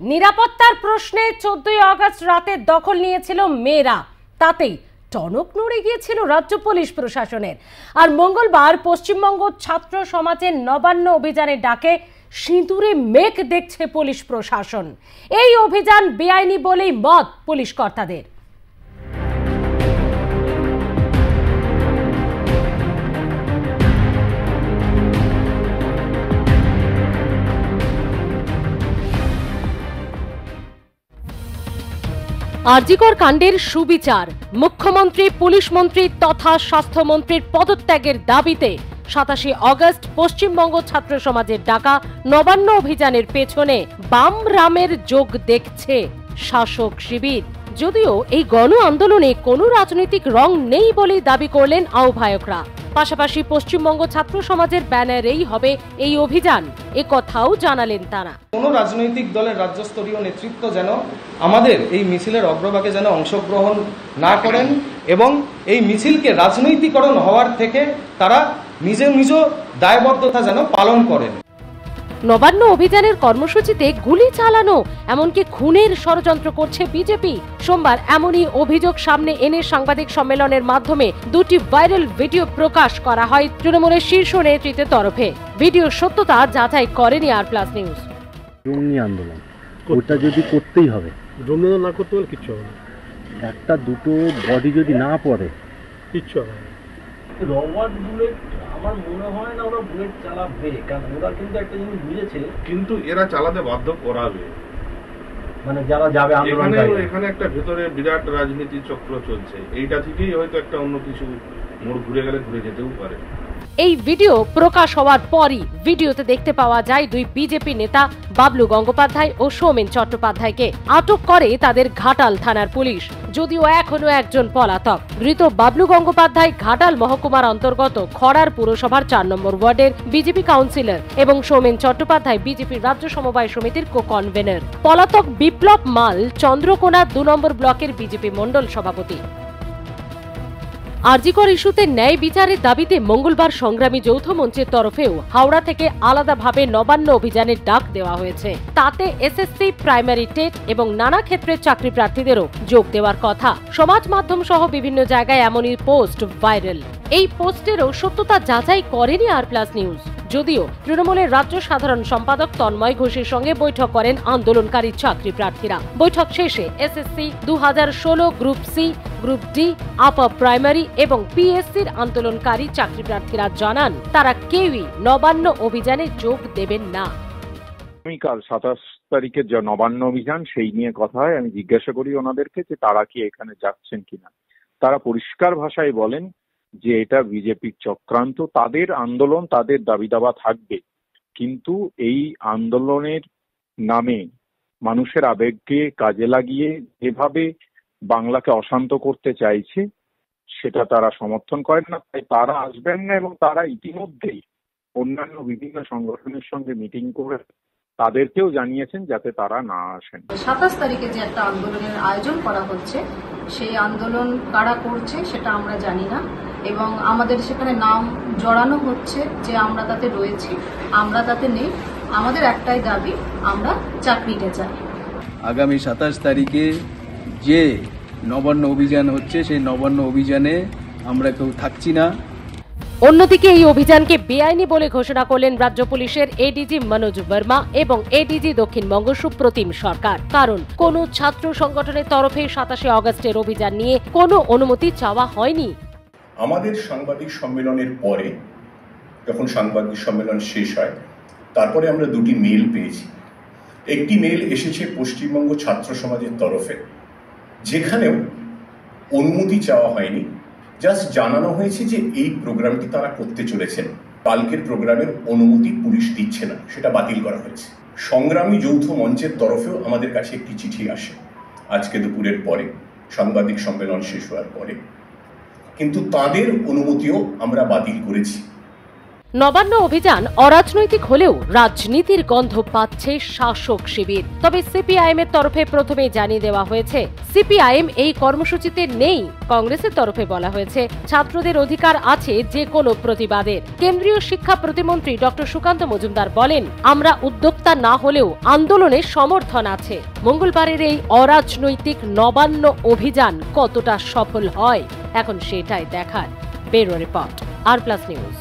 নিরাপত্তার প্রশ্নে 14ই আগস্ট রাতে দখল নিয়েছিল মেয়েরা, তাতেই টনক নড়ে গিয়েছিল রাজ্য পুলিশ প্রশাসনের। আর মঙ্গলবার পশ্চিমবঙ্গ ছাত্র সমাজের নবান্ন অভিযানের ডাকে সিঁদুরে মেঘ দেখছে পুলিশ প্রশাসন। এই অভিযান বেআইনি বলেই মত পুলিশ কর্তাদের। আরজিকর কাণ্ডের সুবিচার, মুখ্যমন্ত্রী, পুলিশ মন্ত্রী তথা স্বাস্থ্যমন্ত্রীর পদত্যাগের দাবিতে 27 আগস্ট পশ্চিমবঙ্গ ছাত্র সমাজের ডাকা নবান্ন অভিযানের পেছনে বাম রামের যোগ দেখছে শাসক শিবির। যদিও এই গণ আন্দোলনে কোনো রাজনৈতিক রং নেই বলেই দাবি করলেন আহ্বায়করা। পাশাপাশি পশ্চিমবঙ্গ ছাত্র সমাজের ব্যানারেই হবে এই অভিযান, এ কথাও জানালেন তারা। কোন রাজনৈতিক দলের রাজ্যস্তরীয় নেতৃত্ব যেন আমাদের এই মিছিলের অগ্রভাগে যেন অংশগ্রহণ না করেন এবং এই মিছিলকে রাজনৈতিকরণ হওয়ার থেকে তারা নিজ নিজ দায়বদ্ধতা যেন পালন করেন। নবান্ন অভিযানের কর্মসূচিতে গুলি চালানো, এমনকি খুনের ষড়যন্ত্র করছে বিজেপি। সোমবার এমনই অভিযোগ সামনে এনে সাংবাদিক সম্মেলনের মাধ্যমে দুটি ভাইরাল ভিডিও প্রকাশ করা হয় তৃণমূলের শীর্ষ নেতৃত্বের তরফে। ভিডিওর সত্যতা যাচাই করেনি আর প্লাস নিউজ। জঙ্গি আন্দোলন ওটা যদি করতেই হবে, জঙ্গি আন্দোলন না করতে হলে কিচ্ছু হবে না। একটা দুটো বডি যদি না পড়ে কিচ্ছু হবে না। রবার্ট বুলেট আমার মনে হয় না ওরা বুলেট চালাবে, কারণ ওরা কিন্তু একটা জিনিস বুঝেছে, কিন্তু এরা চালাতে বাধ্য করাবে। মানে যারা যাবে এখানে একটা ভেতরে বিরাট রাজনীতি চক্র চলছে, এইটা থেকেই হয়তো একটা অন্য কিছু মোড় ঘুরে গেলে ঘুরে যেতেও পারে। এই ভিডিও প্রকাশ হওয়ার পরই ভিডিওতে দেখতে পাওয়া যায় দুই বিজেপি নেতা বাবলু গঙ্গোপাধ্যায় ও সৌমেন চট্টোপাধ্যায়কে। আটক করে তাদের ঘাটাল থানার পুলিশ, যদিও এখনো একজন পলাতক। ধৃত বাবলু গঙ্গোপাধ্যায় ঘাটাল মহকুমার অন্তর্গত খড়ার পুরসভার 4 নম্বর ওয়ার্ডের বিজেপি কাউন্সিলর এবং সৌমেন চট্টোপাধ্যায় বিজেপির রাজ্য সমবায় সমিতির কো-কনভেনর। পলাতক বিপ্লব মাল চন্দ্রকোনা 2 নম্বর ব্লকের বিজেপি মন্ডল সভাপতি। আরজিকর ইস্যুতে ন্যায় বিচারের দাবিতে মঙ্গলবার সংগ্রামী যৌথ মঞ্চের তরফেও হাওড়া থেকে আলাদাভাবে নবান্ন অভিযানের ডাক দেওয়া হয়েছে। তাতে এসএসসি, প্রাইমারি, টেট এবং নানা ক্ষেত্রের চাকরি প্রার্থীদেরও যোগ দেওয়ার কথা। সমাজ মাধ্যম সহ বিভিন্ন জায়গায় এমনই পোস্ট ভাইরাল। এই পোস্টেরও সত্যতা যাচাই করেনি আর প্লাস নিউজ। যদিও তৃণমূলের রাজ্য সাধারণ সম্পাদক তন্ময় ঘোষের সঙ্গে বৈঠক করেন আন্দোলনকারী চাকরি প্রার্থীরা। বৈঠক শেষে SSC 2016 group C, group D, upper primary এবং পিএসসির আন্দোলনকারী চাকরি প্রার্থীরা জানান তারা কেউই নবান্ন অভিযানে যোগ দেবেন না। আগামীকাল 27 তারিখের যে নবান্ন অভিযান সেই নিয়ে কথা হয়। আমি জিজ্ঞাসা করি ওনাদেরকে যে তারা কি এখানে যাচ্ছেন কিনা। তারা পরিষ্কার ভাষায় বলেন যে এটা বিজেপির চক্রান্ত, তাদের আন্দোলন, তাদের দাবি দাবা থাকবে, কিন্তু এই আন্দোলনের নামে মানুষের আবেগকে কাজে লাগিয়ে যেভাবে বাংলাকে অশান্ত করতে চাইছে সেটা তারা সমর্থন করেন না। তাই তারা আসবেন না এবং তারা ইতিমধ্যেই অন্যান্য বিভিন্ন সংগঠনের সঙ্গে মিটিং করে তাদেরকেও জানিয়েছেন যাতে তারা না আসেন। 27 তারিখে যে একটা আন্দোলনের আয়োজন করা হচ্ছে, সেই আন্দোলন কারা করছে সেটা আমরা জানি না এবং আমাদের সেখানে নাম জড়ানো হচ্ছে যে আমরা তাতে রয়েছি, আমরা তাতে নেই। আমাদের একটাই দাবি, আমরা চাকরিটা চাই। আগামী 27 তারিখে যে নবান্ন অভিযান হচ্ছে সেই নবান্ন অভিযানে আমরা কেউ থাকছি না। অন্যদিকে এই অভিযানকে বেআইনি বলে ঘোষণা করলেন রাজ্য পুলিশের এডিজি মনোজ বর্মা এবং এডিজি দক্ষিণবঙ্গ সুপ্রতিম সরকার। কারণ কোন ছাত্র সংগঠনের তরফে 27 আগস্টের অভিযান নিয়ে কোনো অনুমতি চাওয়া হয়নি। আমাদের সাংবাদিক সম্মেলনের পরে যখন সাংবাদিক সম্মেলন শেষ হয়, তারপরে আমরা দুটি মেল পেয়েছি। একটি মেল এসেছে পশ্চিমবঙ্গ ছাত্র সমাজের তরফে, যেখানেও অনুমতি চাওয়া হয়নি, জাস্ট জানানো হয়েছে যে এই প্রোগ্রামটি তারা করতে চলেছেন, কালকের প্রোগ্রামের অনুমতি পুলিশ দিচ্ছে না, সেটা বাতিল করা হয়েছে। সংগ্রামী যৌথ মঞ্চের তরফেও আমাদের কাছে একটি চিঠি আসে আজকে দুপুরের পরে, সাংবাদিক সম্মেলন শেষ হওয়ার পরে, কিন্তু তাদের অনুমতিও আমরা বাতিল করেছি। নবান্ন অভিযান অরাজনৈতিক হলেও রাজনীতির গন্ধ পাচ্ছে শাসক শিবির। তবে সিপিআইএম এর তরফে প্রথমেই জানিয়ে দেওয়া হয়েছে সিপিআইএম এই কর্মসূচিতে নেই। কংগ্রেসের তরফে বলা হয়েছে ছাত্রদের অধিকার আছে যে কোনো প্রতিবাদের। কেন্দ্রীয় শিক্ষা প্রতিমন্ত্রী ডক্টর সুকান্ত মজুমদার বলেন, আমরা উদ্যোক্তা না হলেও আন্দোলনের সমর্থন আছে। মঙ্গলবারের এই অরাজনৈতিক নবান্ন অভিযান কতটা সফল হয় এখন সেটাই দেখার। ব্যুরো রিপোর্ট, আর প্লাস নিউজ।